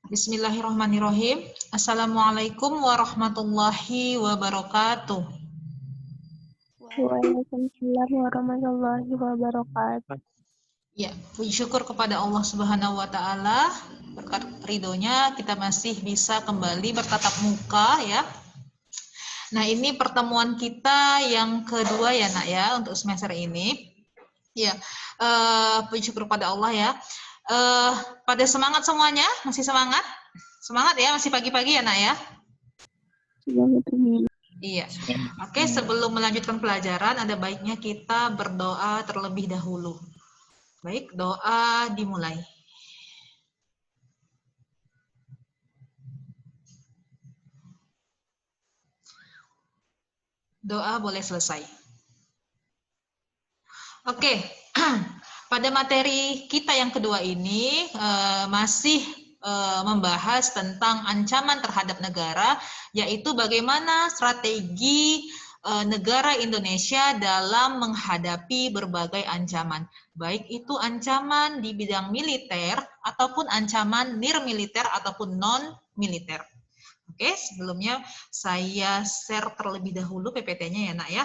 Bismillahirrahmanirrahim. Assalamualaikum warahmatullahi wabarakatuh. Waalaikumsalam warahmatullahi wabarakatuh. Ya, puji syukur kepada Allah Subhanahu wa taala. Berkat ridhonya kita masih bisa kembali bertatap muka ya. Nah, ini pertemuan kita yang kedua ya, Nak ya, untuk semester ini. Ya, puji syukur kepada Allah ya. Pada semangat semuanya? Masih semangat? Semangat ya, masih pagi-pagi ya, Nak ya? Iya. Oke, sebelum melanjutkan pelajaran, ada baiknya kita berdoa terlebih dahulu. Baik, doa dimulai. Doa boleh selesai. Oke, pada materi kita yang kedua ini masih membahas tentang ancaman terhadap negara, yaitu bagaimana strategi negara Indonesia dalam menghadapi berbagai ancaman, baik itu ancaman di bidang militer ataupun ancaman nirmiliter ataupun non-militer. Oke, sebelumnya saya share terlebih dahulu PPT-nya ya, Nak ya.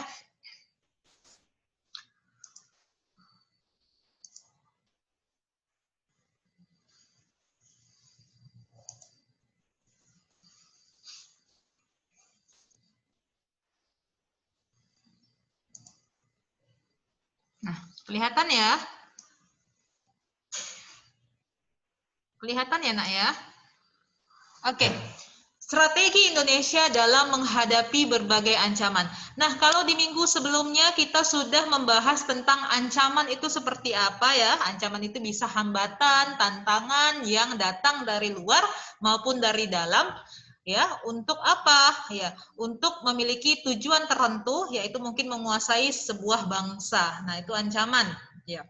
Nah, kelihatan ya? Kelihatan ya, Nak ya? Oke. Strategi Indonesia dalam menghadapi berbagai ancaman. Nah, kalau di minggu sebelumnya kita sudah membahas tentang ancaman itu seperti apa ya? Ancaman itu bisa hambatan, tantangan yang datang dari luar maupun dari dalam. Ya, untuk apa? Ya, untuk memiliki tujuan tertentu, yaitu mungkin menguasai sebuah bangsa. Nah, itu ancaman. Ya.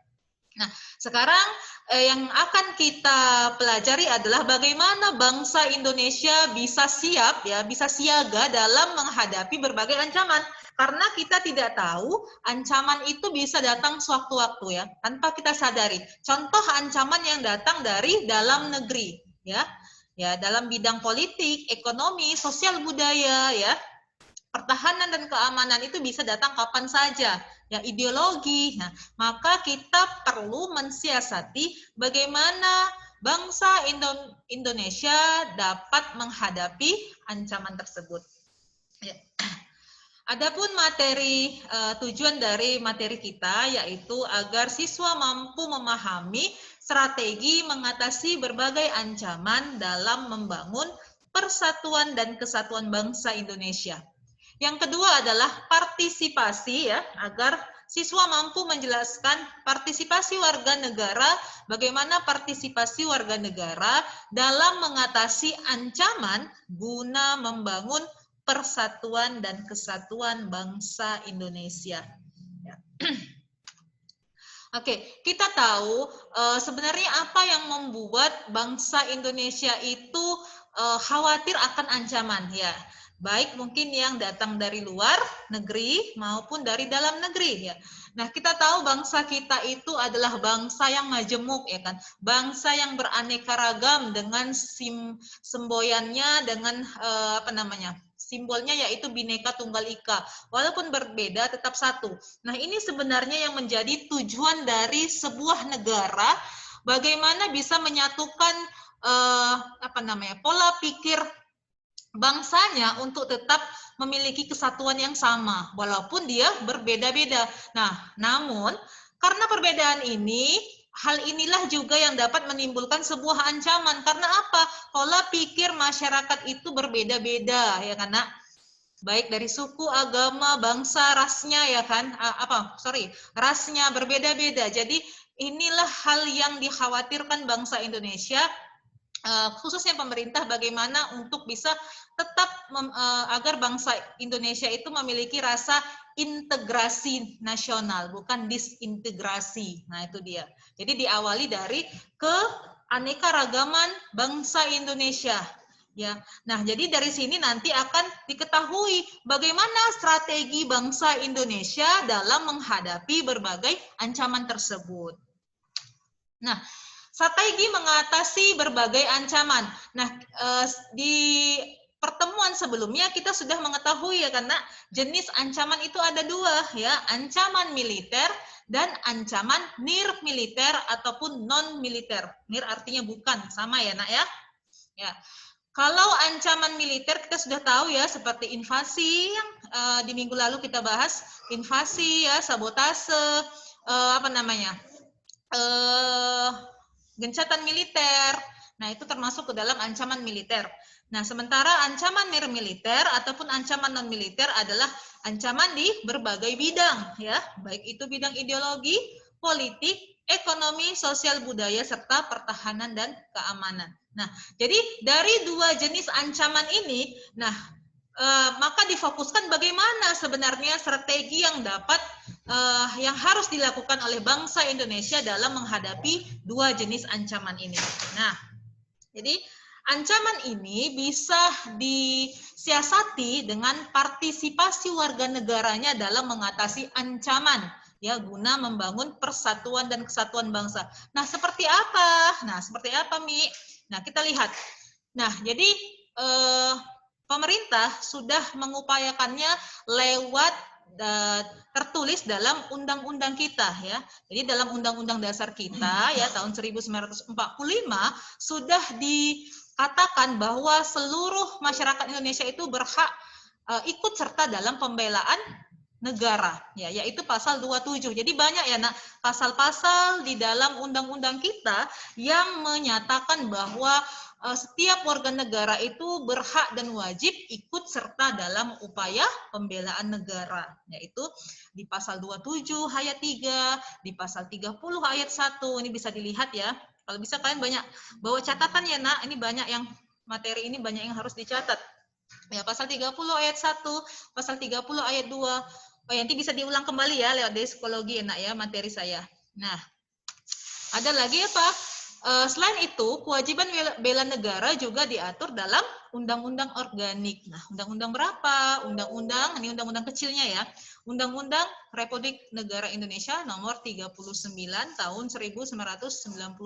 Nah, sekarang yang akan kita pelajari adalah bagaimana bangsa Indonesia bisa siap ya, bisa siaga dalam menghadapi berbagai ancaman. Karena kita tidak tahu ancaman itu bisa datang sewaktu-waktu ya, tanpa kita sadari. Contoh ancaman yang datang dari dalam negeri ya. Ya, dalam bidang politik, ekonomi, sosial budaya ya. Pertahanan dan keamanan itu bisa datang kapan saja, ya ideologi. Nah, maka kita perlu mensiasati bagaimana bangsa Indonesia dapat menghadapi ancaman tersebut. Ya. Adapun materi tujuan dari materi kita yaitu agar siswa mampu memahami strategi mengatasi berbagai ancaman dalam membangun persatuan dan kesatuan bangsa Indonesia. Yang kedua adalah partisipasi ya, agar siswa mampu menjelaskan partisipasi warga negara, bagaimana partisipasi warga negara dalam mengatasi ancaman guna membangun persatuan dan kesatuan bangsa Indonesia. Ya. Oke, kita tahu sebenarnya apa yang membuat bangsa Indonesia itu khawatir akan ancaman ya. Baik mungkin yang datang dari luar negeri maupun dari dalam negeri ya. Nah, kita tahu bangsa kita itu adalah bangsa yang majemuk ya kan. Bangsa yang beraneka ragam dengan semboyannya dengan simbolnya yaitu Bhinneka Tunggal Ika. Walaupun berbeda tetap satu. Nah, ini sebenarnya yang menjadi tujuan dari sebuah negara, bagaimana bisa menyatukan pola pikir bangsanya untuk tetap memiliki kesatuan yang sama walaupun dia berbeda-beda. Nah, namun karena perbedaan ini, hal inilah juga yang dapat menimbulkan sebuah ancaman. Karena apa? Pola pikir masyarakat itu berbeda-beda ya karena baik dari suku, agama, bangsa, rasnya ya kan? Rasnya berbeda-beda. Jadi inilah hal yang dikhawatirkan bangsa Indonesia, khususnya pemerintah, bagaimana untuk bisa tetap agar bangsa Indonesia itu memiliki rasa integrasi nasional, bukan disintegrasi. Nah, itu dia. Jadi diawali dari keanekaragaman bangsa Indonesia. Ya. Nah, jadi dari sini nanti akan diketahui bagaimana strategi bangsa Indonesia dalam menghadapi berbagai ancaman tersebut. Nah, strategi mengatasi berbagai ancaman. Nah, di pertemuan sebelumnya kita sudah mengetahui ya, karena jenis ancaman itu ada dua ya, ancaman militer dan ancaman nir militer ataupun non militer. Nir artinya bukan, sama ya nak ya. Ya. Kalau ancaman militer kita sudah tahu ya, seperti invasi yang di minggu lalu kita bahas, invasi ya, sabotase, gencatan militer. Nah, itu termasuk ke dalam ancaman militer. Nah, sementara ancaman nir militer ataupun ancaman non militer adalah ancaman di berbagai bidang ya, baik itu bidang ideologi, politik, ekonomi, sosial budaya serta pertahanan dan keamanan. Nah, jadi dari dua jenis ancaman ini, maka difokuskan bagaimana sebenarnya strategi yang yang harus dilakukan oleh bangsa Indonesia dalam menghadapi dua jenis ancaman ini. Nah, jadi ancaman ini bisa disiasati dengan partisipasi warga negaranya dalam mengatasi ancaman, ya, guna membangun persatuan dan kesatuan bangsa. Nah, seperti apa? Mi? Nah, kita lihat. Nah, jadi pemerintah sudah mengupayakannya lewat tertulis dalam undang-undang kita ya. Jadi dalam undang-undang dasar kita ya tahun 1945 sudah dikatakan bahwa seluruh masyarakat Indonesia itu berhak ikut serta dalam pembelaan negara ya, yaitu pasal 27. Jadi banyak ya nak pasal-pasal di dalam undang-undang kita yang menyatakan bahwa setiap warga negara itu berhak dan wajib ikut serta dalam upaya pembelaan negara, yaitu di pasal 27 ayat 3, di pasal 30 ayat 1. Ini bisa dilihat ya. Kalau bisa kalian banyak bawa catatan ya nak, ini banyak yang materi ini banyak yang harus dicatat. Ya, pasal 30 ayat 1, pasal 30 ayat 2. Nanti bisa diulang kembali ya lewat dari psikologi ya nak ya materi saya. Nah, ada lagi apa? Selain itu, kewajiban bela negara juga diatur dalam undang-undang organik. Nah, undang-undang berapa? Ini undang-undang kecilnya ya. Undang-undang Republik Negara Indonesia nomor 39 tahun 1999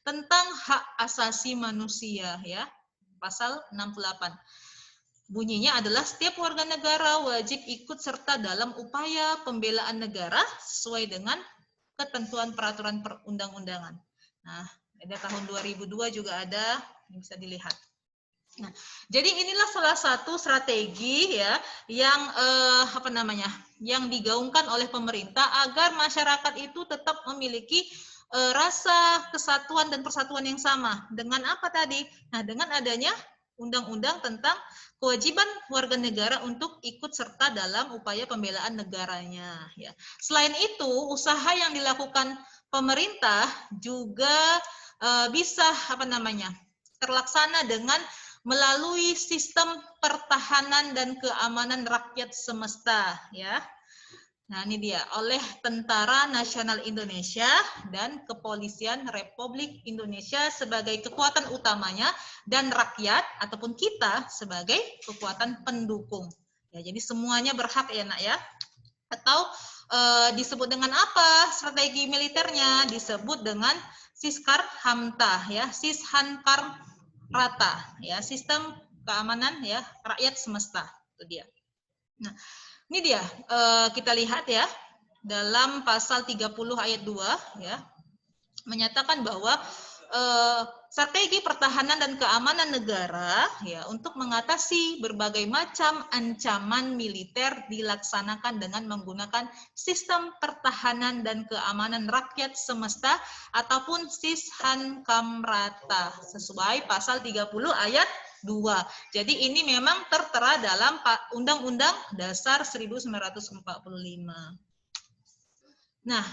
tentang hak asasi manusia ya. Pasal 68. Bunyinya adalah setiap warga negara wajib ikut serta dalam upaya pembelaan negara sesuai dengan ketentuan peraturan perundang-undangan. Nah, ada tahun 2002 juga ada, yang bisa dilihat. Nah, jadi inilah salah satu strategi ya yang yang digaungkan oleh pemerintah agar masyarakat itu tetap memiliki rasa kesatuan dan persatuan yang sama. Dengan apa tadi? Nah, dengan adanya undang-undang tentang kewajiban warga negara untuk ikut serta dalam upaya pembelaan negaranya ya. Selain itu, usaha yang dilakukan pemerintah juga bisa terlaksana dengan melalui sistem pertahanan dan keamanan rakyat semesta ya. Nah, ini dia, oleh Tentara Nasional Indonesia dan Kepolisian Republik Indonesia sebagai kekuatan utamanya dan rakyat ataupun kita sebagai kekuatan pendukung. Ya, jadi semuanya berhak ya nak ya. Atau disebut dengan apa strategi militernya? Disebut dengan Siskar Hamta ya, Sishankar Rata ya, sistem keamanan ya rakyat semesta. Itu dia. Nah, ini dia, kita lihat ya, dalam pasal 30 ayat 2 ya, menyatakan bahwa strategi pertahanan dan keamanan negara ya untuk mengatasi berbagai macam ancaman militer dilaksanakan dengan menggunakan sistem pertahanan dan keamanan rakyat semesta ataupun Sishankamrata sesuai pasal 30 ayat 2. Jadi ini memang tertera dalam Undang-Undang Dasar 1945. Nah,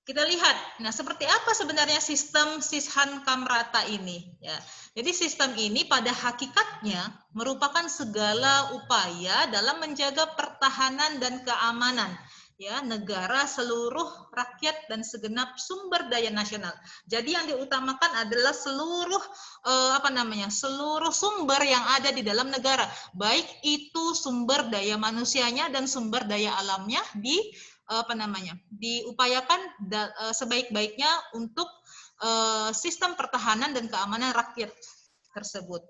kita lihat. Nah, seperti apa sebenarnya sistem Sishankamrata ini? Ya, jadi sistem ini pada hakikatnya merupakan segala upaya dalam menjaga pertahanan dan keamanan ya negara, seluruh rakyat dan segenap sumber daya nasional. Jadi yang diutamakan adalah seluruh seluruh sumber yang ada di dalam negara, baik itu sumber daya manusianya dan sumber daya alamnya diupayakan sebaik-baiknya untuk sistem pertahanan dan keamanan rakyat tersebut.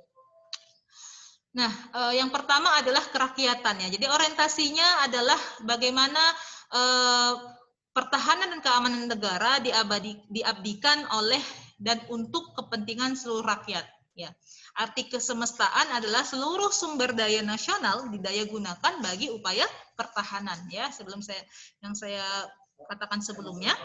Nah, yang pertama adalah kerakyatan ya. Jadi orientasinya adalah bagaimana pertahanan dan keamanan negara diabdikan oleh dan untuk kepentingan seluruh rakyat. Ya, arti kesemestaan adalah seluruh sumber daya nasional didaya gunakan bagi upaya pertahanan. Ya, sebelum saya katakan sebelumnya.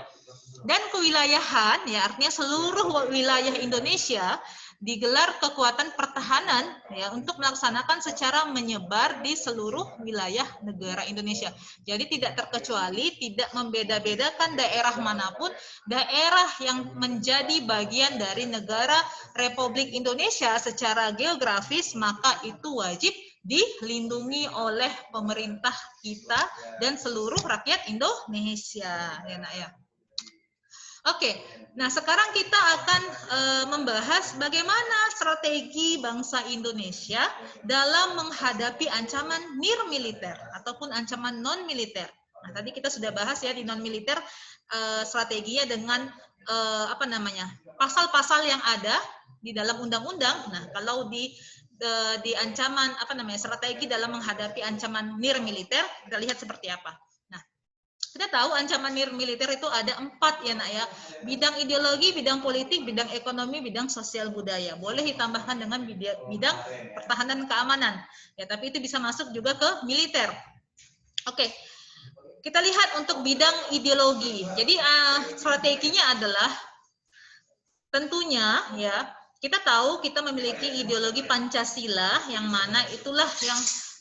Dan kewilayahan, ya artinya seluruh wilayah Indonesia digelar kekuatan pertahanan ya untuk melaksanakan secara menyebar di seluruh wilayah negara Indonesia. Jadi tidak terkecuali, tidak membeda-bedakan daerah manapun, daerah yang menjadi bagian dari negara Republik Indonesia secara geografis, maka itu wajib dilindungi oleh pemerintah kita dan seluruh rakyat Indonesia. Ya, Nak, ya. Oke, nah sekarang kita akan membahas bagaimana strategi bangsa Indonesia dalam menghadapi ancaman nirmiliter ataupun ancaman non-militer. Nah, tadi kita sudah bahas ya di non-militer strateginya dengan pasal-pasal yang ada di dalam undang-undang. Nah, kalau di ancaman strategi dalam menghadapi ancaman nirmiliter, kita lihat seperti apa. Kita tahu ancaman nirmiliter itu ada 4 ya Nak ya. Bidang ideologi, bidang politik, bidang ekonomi, bidang sosial budaya. Boleh ditambahkan dengan bidang pertahanan dan keamanan. Ya, tapi itu bisa masuk juga ke militer. Oke. Kita lihat untuk bidang ideologi. Jadi strateginya adalah tentunya ya, kita tahu kita memiliki ideologi Pancasila yang mana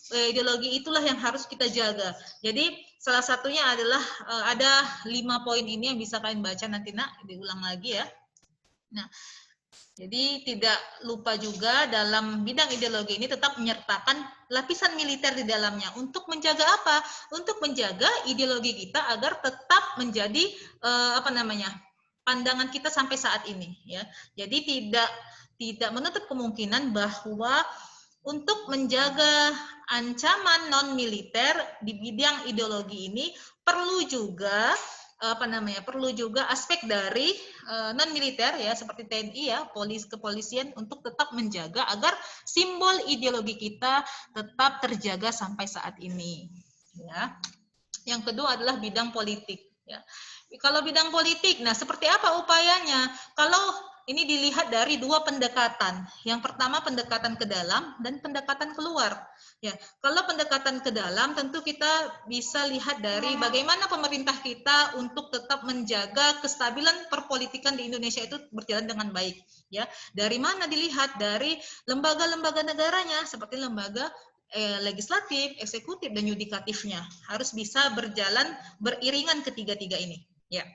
ideologi itulah yang harus kita jaga. Jadi salah satunya adalah ada 5 poin ini yang bisa kalian baca nanti Nak, diulang lagi ya. Nah, jadi tidak lupa juga dalam bidang ideologi ini tetap menyertakan lapisan militer di dalamnya. Untuk menjaga apa? Untuk menjaga ideologi kita agar tetap menjadi pandangan kita sampai saat ini ya. Jadi tidak menutup kemungkinan bahwa untuk menjaga ancaman non-militer di bidang ideologi ini perlu juga aspek dari non-militer ya seperti TNI ya, kepolisian untuk tetap menjaga agar simbol ideologi kita tetap terjaga sampai saat ini ya. Yang kedua adalah bidang politik ya. Kalau bidang politik, nah seperti apa upayanya? Kalau ini dilihat dari 2 pendekatan. Yang pertama pendekatan ke dalam dan pendekatan keluar. Ya, kalau pendekatan ke dalam tentu kita bisa lihat dari bagaimana pemerintah kita untuk tetap menjaga kestabilan perpolitikan di Indonesia itu berjalan dengan baik. Ya, dari mana dilihat? Dari lembaga-lembaga negaranya seperti lembaga legislatif, eksekutif dan yudikatifnya harus bisa berjalan beriringan ketiga-tiga ini. Ya.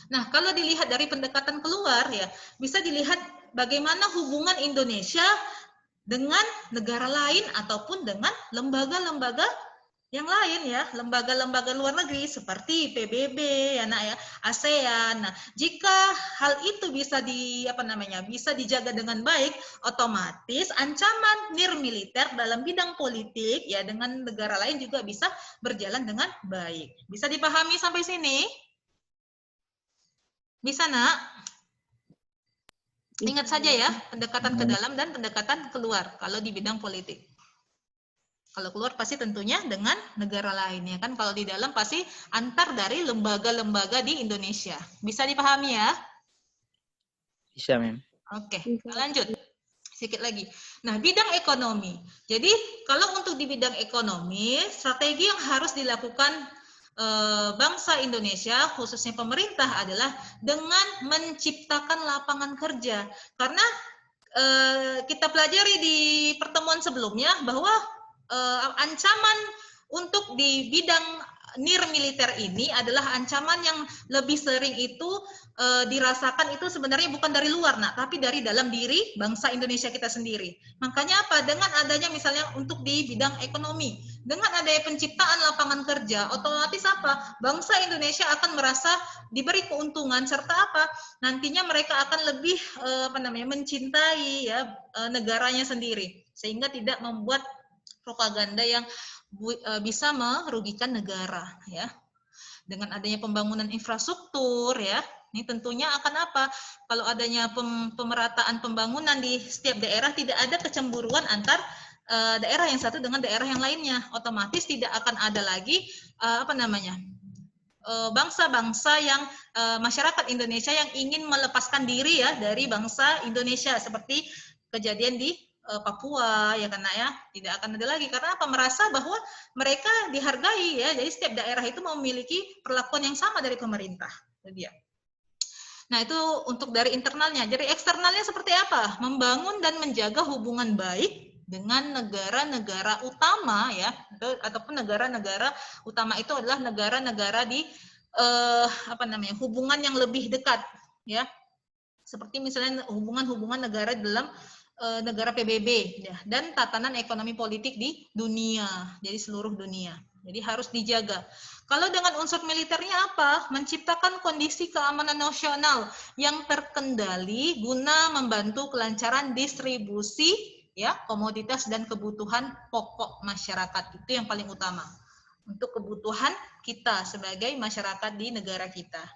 Nah, kalau dilihat dari pendekatan keluar ya, bisa dilihat bagaimana hubungan Indonesia dengan negara lain ataupun dengan lembaga-lembaga yang lain ya, lembaga-lembaga luar negeri seperti PBB ya Nak ya, ASEAN. Nah, jika hal itu bisa bisa dijaga dengan baik, otomatis ancaman nirmiliter dalam bidang politik ya dengan negara lain juga bisa berjalan dengan baik. Bisa dipahami sampai sini? Bisa, Nak? Ingat saja ya, pendekatan ke dalam dan pendekatan keluar kalau di bidang politik. Kalau keluar pasti tentunya dengan negara lain ya kan. Kalau di dalam pasti antar dari lembaga-lembaga di Indonesia. Bisa dipahami ya? Bisa, Mem. Oke, lanjut. Sedikit lagi. Nah, bidang ekonomi. Jadi, kalau untuk di bidang ekonomi, strategi yang harus dilakukan bangsa Indonesia, khususnya pemerintah adalah dengan menciptakan lapangan kerja. Karena kita pelajari di pertemuan sebelumnya bahwa ancaman untuk di bidang nirmiliter ini adalah ancaman yang lebih sering itu dirasakan itu sebenarnya bukan dari luar, Nak, tapi dari dalam diri bangsa Indonesia kita sendiri. Makanya apa? Dengan adanya misalnya untuk di bidang ekonomi, dengan adanya penciptaan lapangan kerja, otomatis apa? Bangsa Indonesia akan merasa diberi keuntungan serta apa? Nantinya mereka akan lebih mencintai ya negaranya sendiri, sehingga tidak membuat propaganda yang bisa merugikan negara ya. Dengan adanya pembangunan infrastruktur ya, Ini tentunya akan apa? Kalau adanya pemerataan pembangunan di setiap daerah, tidak ada kecemburuan antar daerah yang satu dengan daerah yang lainnya. Otomatis tidak akan ada lagi bangsa-bangsa yang masyarakat Indonesia yang ingin melepaskan diri ya dari bangsa Indonesia, seperti kejadian di Papua ya, karena ya tidak akan ada lagi, karena apa? Merasa bahwa mereka dihargai ya. Jadi setiap daerah itu memiliki perlakuan yang sama dari pemerintah. Itu dia. Nah, itu untuk dari internalnya. Jadi eksternalnya seperti apa? Membangun dan menjaga hubungan baik dengan negara-negara utama ya, ataupun negara-negara utama itu adalah negara-negara di hubungan yang lebih dekat ya. Seperti misalnya hubungan-hubungan negara dalam negara PBB ya, dan tatanan ekonomi politik di dunia, jadi seluruh dunia. Jadi harus dijaga. Kalau dengan unsur militernya apa? Menciptakan kondisi keamanan nasional yang terkendali guna membantu kelancaran distribusi ya komoditas dan kebutuhan pokok masyarakat. Itu yang paling utama untuk kebutuhan kita sebagai masyarakat di negara kita.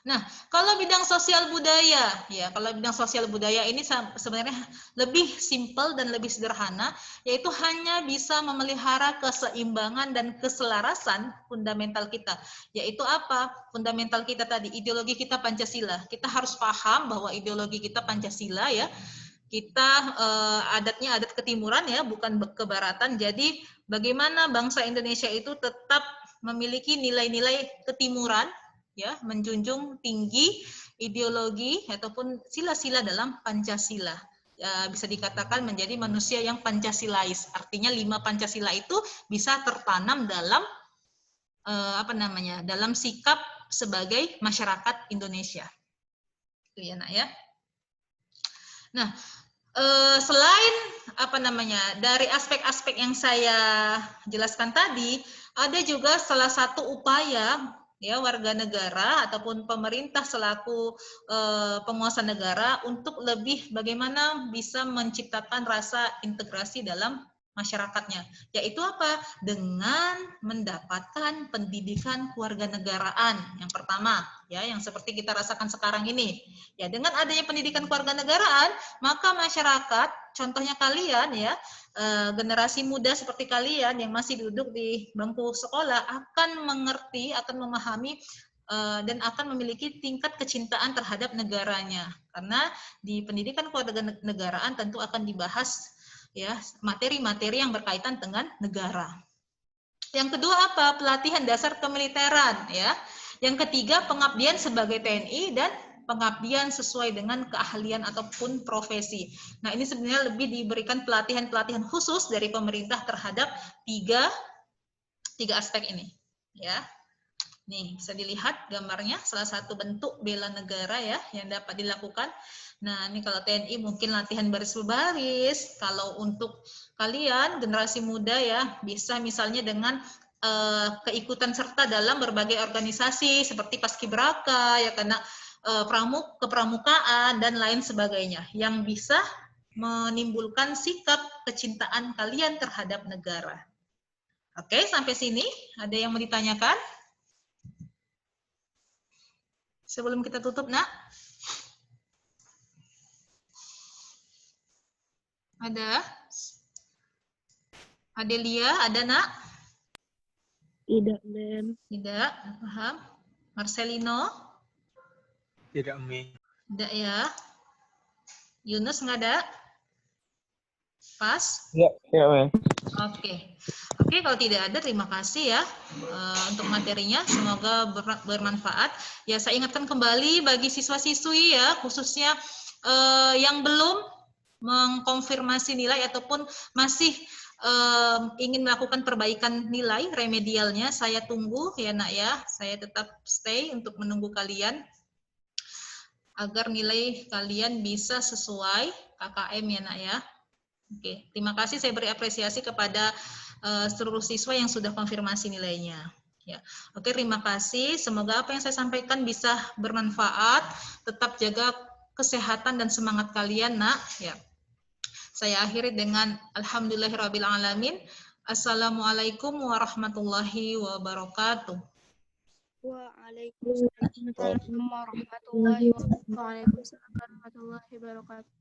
Nah, kalau bidang sosial budaya, ya, kalau bidang sosial budaya ini sebenarnya lebih simpel dan lebih sederhana, yaitu hanya bisa memelihara keseimbangan dan keselarasan fundamental kita. Yaitu apa? Fundamental kita tadi, ideologi kita Pancasila. Kita harus paham bahwa ideologi kita Pancasila ya. Kita adatnya adat ketimuran ya, bukan kebaratan. Jadi bagaimana bangsa Indonesia itu tetap memiliki nilai-nilai ketimuran, ya, menjunjung tinggi ideologi ataupun sila-sila dalam Pancasila. Ya, bisa dikatakan menjadi manusia yang Pancasilais. Artinya 5 Pancasila itu bisa tertanam dalam dalam sikap sebagai masyarakat Indonesia. Itu ya, Nak ya. Nah, selain dari aspek-aspek yang saya jelaskan tadi, ada juga salah satu upaya ya warga negara ataupun pemerintah selaku penguasa negara untuk lebih bagaimana bisa menciptakan rasa integrasi dalam masyarakatnya, yaitu apa? Dengan mendapatkan pendidikan kewarganegaraan yang pertama, ya, yang seperti kita rasakan sekarang ini. Ya, dengan adanya pendidikan kewarganegaraan, maka masyarakat, contohnya kalian ya, generasi muda seperti kalian yang masih duduk di bangku sekolah akan mengerti, akan memahami dan akan memiliki tingkat kecintaan terhadap negaranya. Karena di pendidikan kewarganegaraan tentu akan dibahas ya materi-materi yang berkaitan dengan negara. Yang kedua apa? Pelatihan dasar kemiliteran ya. Yang ketiga pengabdian sebagai TNI dan pengabdian sesuai dengan keahlian ataupun profesi. Nah, ini sebenarnya lebih diberikan pelatihan-pelatihan khusus dari pemerintah terhadap tiga aspek ini ya. Nih, bisa dilihat gambarnya, salah satu bentuk bela negara ya yang dapat dilakukan. Nah, ini kalau TNI mungkin latihan baris berbaris. Kalau untuk kalian generasi muda ya, bisa misalnya dengan keikutan serta dalam berbagai organisasi seperti Paskibraka ya, karena kepramukaan dan lain sebagainya yang bisa menimbulkan sikap kecintaan kalian terhadap negara. Oke, sampai sini ada yang mau ditanyakan? Sebelum kita tutup, Nak. Ada? Adelia, ada, Nak? Tidak, Mem. Tidak, paham. Marcelino? Tidak, Mi. Tidak ya. Yunus nggak ada? Pas? Ya, Mem. Oke. Oke, kalau tidak ada, terima kasih ya untuk materinya. Semoga bermanfaat. Ya, saya ingatkan kembali bagi siswa-siswi ya, khususnya yang belum mengkonfirmasi nilai ataupun masih ingin melakukan perbaikan nilai remedialnya, saya tunggu ya, Nak ya. Saya tetap stay untuk menunggu kalian agar nilai kalian bisa sesuai KKM ya, Nak ya. Oke, terima kasih, saya beri apresiasi kepada seluruh siswa yang sudah konfirmasi nilainya. Ya, oke, terima kasih. Semoga apa yang saya sampaikan bisa bermanfaat. Tetap jaga kesehatan dan semangat kalian, Nak. Ya, saya akhiri dengan alhamdulillahirabbil alamin. Assalamualaikum warahmatullahi wabarakatuh. Waalaikumsalam warahmatullahi wabarakatuh. Waalaikumsalam warahmatullahi wabarakatuh.